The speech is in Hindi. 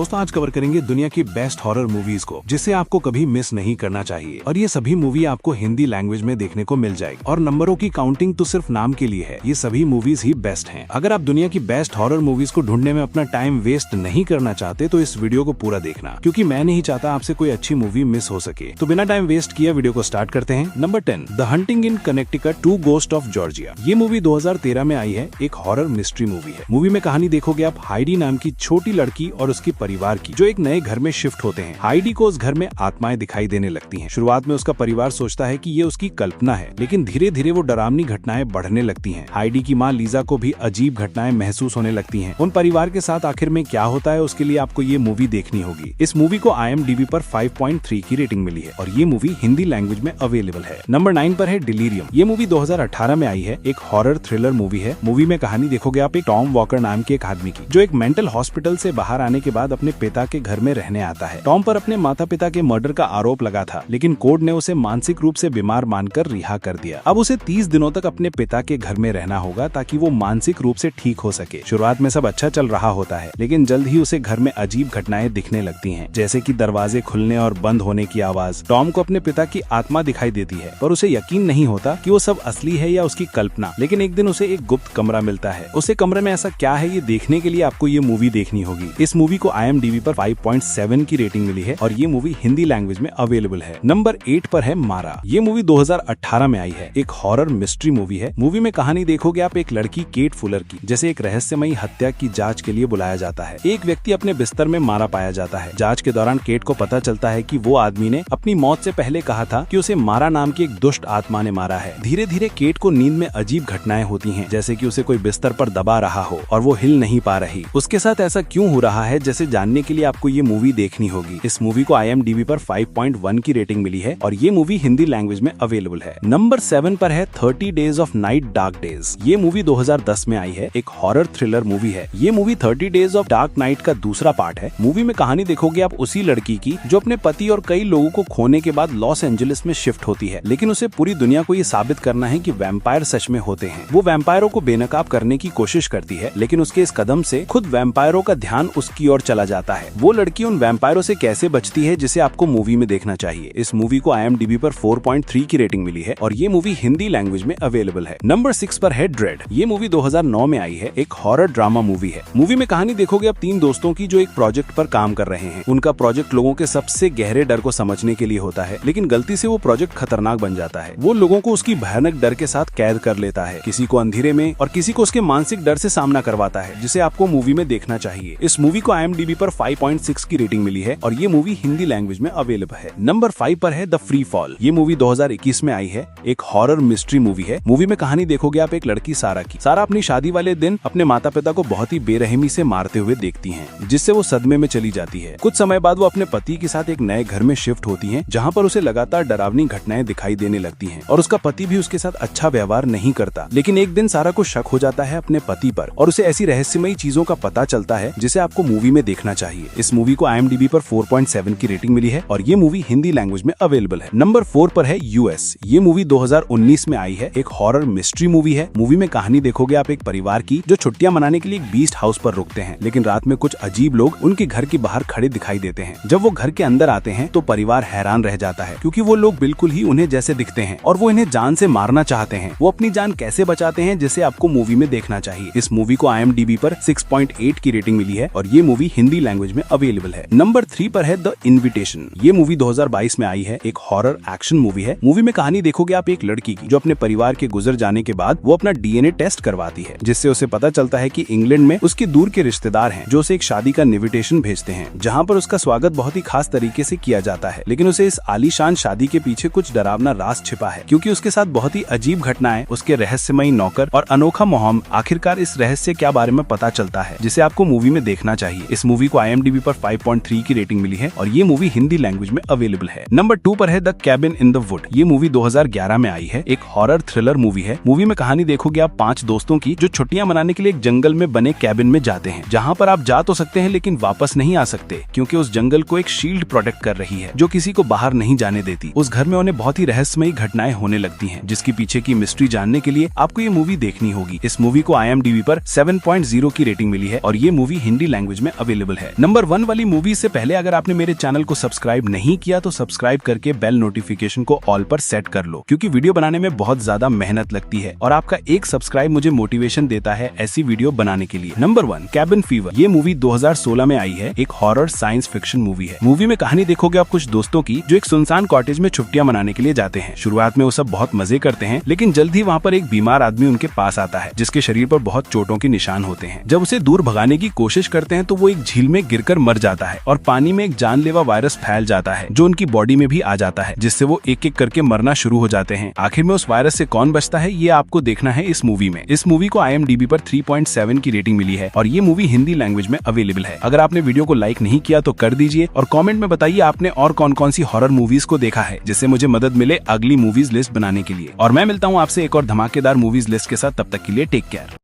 दोस्तों आज कवर करेंगे दुनिया की बेस्ट हॉरर मूवीज को जिसे आपको कभी मिस नहीं करना चाहिए। और ये सभी मूवी आपको हिंदी लैंग्वेज में देखने को मिल जाएगी। और नंबरों की काउंटिंग तो सिर्फ नाम के लिए है, ये सभी मूवीज ही बेस्ट हैं। अगर आप दुनिया की बेस्ट हॉरर मूवीज को ढूंढने में अपना टाइम वेस्ट नहीं करना चाहते तो इस वीडियो को पूरा देखना, क्योंकि मैं नहीं चाहता आपसे कोई अच्छी मूवी मिस हो सके। तो बिना टाइम वेस्ट किए वीडियो को स्टार्ट करते हैं। Number 10, the hunting in Connecticut 2 ghost of Georgia. ये मूवी 2013 में आई है, एक हॉरर मिस्ट्री मूवी है। मूवी में कहानी देखोगे आप हाइडी नाम की छोटी लड़की और उसके परिवार की, जो एक नए घर में शिफ्ट होते हैं। हाइडी को उस घर में आत्माएं दिखाई देने लगती हैं। शुरुआत में उसका परिवार सोचता है कि ये उसकी कल्पना है, लेकिन धीरे धीरे वो डरावनी घटनाएं बढ़ने लगती हैं। हाइडी की माँ लीजा को भी अजीब घटनाएं महसूस होने लगती हैं। उन परिवार के साथ आखिर में क्या होता है उसके लिए आपको ये मूवी देखनी होगी। इस मूवी को IMDb पर 5.3 की रेटिंग मिली है और ये मूवी हिंदी लैंग्वेज में अवेलेबल है। नंबर 9 पर है डिलीरियम। ये मूवी 2018 में आई है, एक हॉरर थ्रिलर मूवी है। मूवी में कहानी देखोगे आप एक टॉम वॉकर नाम के एक आदमी की, जो एक मेंटल हॉस्पिटल से बाहर आने के बाद अपने पिता के घर में रहने आता है। टॉम पर अपने माता पिता के मर्डर का आरोप लगा था, लेकिन कोर्ट ने उसे मानसिक रूप से बीमार मानकर रिहा कर दिया। अब उसे 30 दिनों तक अपने पिता के घर में रहना होगा ताकि वो मानसिक रूप से ठीक हो सके। शुरुआत में सब अच्छा चल रहा होता है, लेकिन जल्द ही उसे घर में अजीब घटनाएं दिखने लगती हैं, जैसे कि दरवाजे खुलने और बंद होने की आवाज। टॉम को अपने पिता की आत्मा दिखाई देती है, पर उसे यकीन नहीं होता कि वो सब असली है या उसकी कल्पना। लेकिन एक दिन उसे एक गुप्त कमरा मिलता है। उसे कमरे में ऐसा क्या है ये देखने के लिए आपको ये मूवी देखनी होगी। इस मूवी को IMDb पर 5.7 की रेटिंग मिली है और ये मूवी हिंदी लैंग्वेज में अवेलेबल है। नंबर 8 पर है मारा। ये मूवी 2018 में आई है, एक हॉरर मिस्ट्री मूवी है। मूवी में कहानी देखोगे आप एक लड़की केट फुलर की, जैसे एक रहस्यमयी हत्या की जांच के लिए बुलाया जाता है। एक व्यक्ति अपने बिस्तर में मारा पाया जाता है। जांच के दौरान केट को पता चलता है कि वो आदमी ने अपनी मौत से पहले कहा था कि उसे मारा नाम की एक दुष्ट आत्मा ने मारा है। धीरे धीरे केट को नींद में अजीब घटनाएं होती हैं, जैसे कि उसे कोई बिस्तर पर दबा रहा हो और वो हिल नहीं पा रही। उसके साथ ऐसा क्यों हो रहा है, जैसे जानने के लिए आपको ये मूवी देखनी होगी। इस मूवी को IMDb पर 5.1 की रेटिंग मिली है और ये मूवी हिंदी लैंग्वेज में अवेलेबल है। नंबर 7 पर है 30 days of night dark days. ये मूवी 2010 में आई है, एक हॉरर थ्रिलर मूवी है। ये movie 30 days of dark night का दूसरा पार्ट है। मूवी में कहानी देखोगे आप उसी लड़की की, जो अपने पति और कई लोगों को खोने के बाद लॉस एंजलिस में शिफ्ट होती है, लेकिन उसे पूरी दुनिया को ये साबित करना है कि वैम्पायर सच में होते हैं। वो वैम्पायरों को बेनकाब करने की कोशिश करती है, लेकिन उसके इस कदम से खुद वैम्पायरों का ध्यान उसकी ओर चला जाता है। वो लड़की उन वैम्पायरों से कैसे बचती है, जिसे आपको मूवी में देखना चाहिए। इस मूवी को IMDb पर 4.3 की रेटिंग मिली है और ये मूवी हिंदी लैंग्वेज में अवेलेबल है। नंबर 6 पर है ड्रेड। ये मूवी 2009 में आई है, एक हॉरर ड्रामा मूवी है। मूवी में कहानी देखोगे आप 3 दोस्तों की, जो एक प्रोजेक्ट पर काम कर रहे हैं। उनका प्रोजेक्ट लोगों के सबसे गहरे डर को समझने के लिए होता है, लेकिन गलती से वो प्रोजेक्ट खतरनाक बन जाता है। वो लोगों को उसकी भयानक डर के साथ कैद कर लेता है, किसी को अंधेरे में और किसी को उसके मानसिक डर से सामना करवाता है, जिसे आपको मूवी में देखना चाहिए। इस मूवी को IMDb पर 5.6 की रेटिंग मिली है और ये मूवी हिंदी लैंग्वेज में अवेलेबल है। नंबर 5 पर है द फ्री फॉल। ये मूवी 2021 में आई है, एक हॉरर मिस्ट्री मूवी है। मूवी में कहानी देखोगे आप एक लड़की सारा की। सारा अपनी शादी वाले दिन अपने माता पिता को बहुत ही बेरहमी से मारते हुए देखती हैं, जिससे वो सदमे में चली जाती है। कुछ समय बाद वो अपने पति के साथ एक नए घर में शिफ्ट होती हैं, जहाँ पर उसे लगातार डरावनी घटनाएं दिखाई देने लगती हैं और उसका पति भी उसके साथ अच्छा व्यवहार नहीं करता। लेकिन एक दिन सारा को शक हो जाता है अपने पति पर और उसे ऐसी रहस्यमयी चीजों का पता चलता है, जिसे आपको मूवी में देखना चाहिए। इस मूवी को IMDb पर 4.7 की रेटिंग मिली है और ये मूवी हिंदी लैंग्वेज में अवेलेबल है। नंबर 4 पर है US। ये मूवी 2019 में आई है, एक हॉरर मिस्ट्री मूवी है। मूवी में कहानी देखोगे आप एक परिवार की, जो छुट्टियां मनाने के लिए एक बीस्ट हाउस पर रुकते हैं, लेकिन रात में कुछ अजीब लोग उनके घर के बाहर खड़े दिखाई देते हैं। जब वो घर के अंदर आते हैं तो परिवार हैरान रह जाता है, क्योंकि वो लोग बिल्कुल ही उन्हें जैसे दिखते हैं और वो इन्हें जान से मारना चाहते हैं। वो अपनी जान कैसे बचाते हैं, जिसे आपको मूवी में देखना चाहिए। इस मूवी को IMDb पर 6.8 की रेटिंग मिली है और ये मूवी हिंदी लैंग्वेज में अवेलेबल है। नंबर 3 पर है द इनविटेशन। ये मूवी 2022 में आई है, एक हॉरर एक्शन मूवी है। मूवी में कहानी देखोगे आप एक लड़की की, जो अपने परिवार के गुजर जाने के बाद वो अपना DNA टेस्ट करवाती है, जिससे उसे पता चलता है कि इंग्लैंड में उसके दूर के रिश्तेदार हैं, जो उसे एक शादी का इनविटेशन भेजते हैं, जहाँ पर उसका स्वागत बहुत ही खास तरीके से किया जाता है। लेकिन उसे इस आलीशान शादी के पीछे कुछ डरावना राज छिपा है, क्योंकि उसके साथ बहुत ही अजीब घटनाएं, उसके रहस्यमयी नौकर और अनोखा मुहिम। आखिरकार इस रहस्य क्या बारे में पता चलता है, जिसे आपको मूवी में देखना चाहिए। इस मूवी को IMDb पर 5.3 की रेटिंग मिली है और ये मूवी हिंदी लैंग्वेज में अवेलेबल है। नंबर 2 पर है the cabin in the wood. ये मूवी 2011 में आई है, एक हॉरर थ्रिलर मूवी है। मूवी में कहानी देखोगे आप 5 दोस्तों की, जो छुट्टियां मनाने के लिए एक जंगल में बने कैबिन में जाते हैं, जहाँ पर आप जा तो सकते हैं लेकिन वापस नहीं आ सकते, क्योंकि उस जंगल को एक शील्ड प्रोटेक्ट कर रही है, जो किसी को बाहर नहीं जाने देती। उस घर में उन्हें बहुत ही रहस्यमयी घटनाएं होने लगती हैं, जिसके पीछे की मिस्ट्री जानने के लिए आपको ये मूवी देखनी होगी। इस मूवी को IMDb पर 7.0 की रेटिंग मिली है और ये मूवी हिंदी लैंग्वेज में अवेलेबल अवेलेबल है। नंबर 1 वाली मूवी से पहले अगर आपने मेरे चैनल को सब्सक्राइब नहीं किया तो सब्सक्राइब करके बेल नोटिफिकेशन को ऑल पर सेट कर लो, क्योंकि वीडियो बनाने में बहुत ज्यादा मेहनत लगती है और आपका एक सब्सक्राइब मुझे मोटिवेशन देता है ऐसी वीडियो बनाने के लिए। Number 1 cabin fever. ये मूवी 2016 में आई है। एक हॉरर साइंस फिक्शन मूवी है। मूवी में कहानी देखोगे आप कुछ दोस्तों की जो एक सुनसान कॉटेज में छुट्टियां मनाने के लिए जाते हैं। शुरुआत में वो सब बहुत मजे करते हैं, लेकिन जल्द ही वहाँ पर एक बीमार आदमी उनके पास आता है जिसके शरीर पर बहुत चोटों के निशान होते हैं। जब उसे दूर भगाने की कोशिश करते हैं तो वो एक झील में गिरकर मर जाता है और पानी में एक जानलेवा वायरस फैल जाता है जो उनकी बॉडी में भी आ जाता है, जिससे वो एक एक करके मरना शुरू हो जाते हैं। आखिर में उस वायरस से कौन बचता है ये आपको देखना है इस मूवी में। इस मूवी को IMDb पर 3.7 की रेटिंग मिली है और ये मूवी हिंदी लैंग्वेज में अवेलेबल है। अगर आपने वीडियो को लाइक नहीं किया तो कर दीजिए और कमेंट में बताइए आपने और कौन कौन सी हॉरर मूवीज को देखा है, जिससे मुझे मदद मिले अगली मूवीज लिस्ट बनाने के लिए। और मैं मिलता हूँ आपसे एक और धमाकेदार मूवीज लिस्ट के साथ। तब तक के लिए टेक केयर।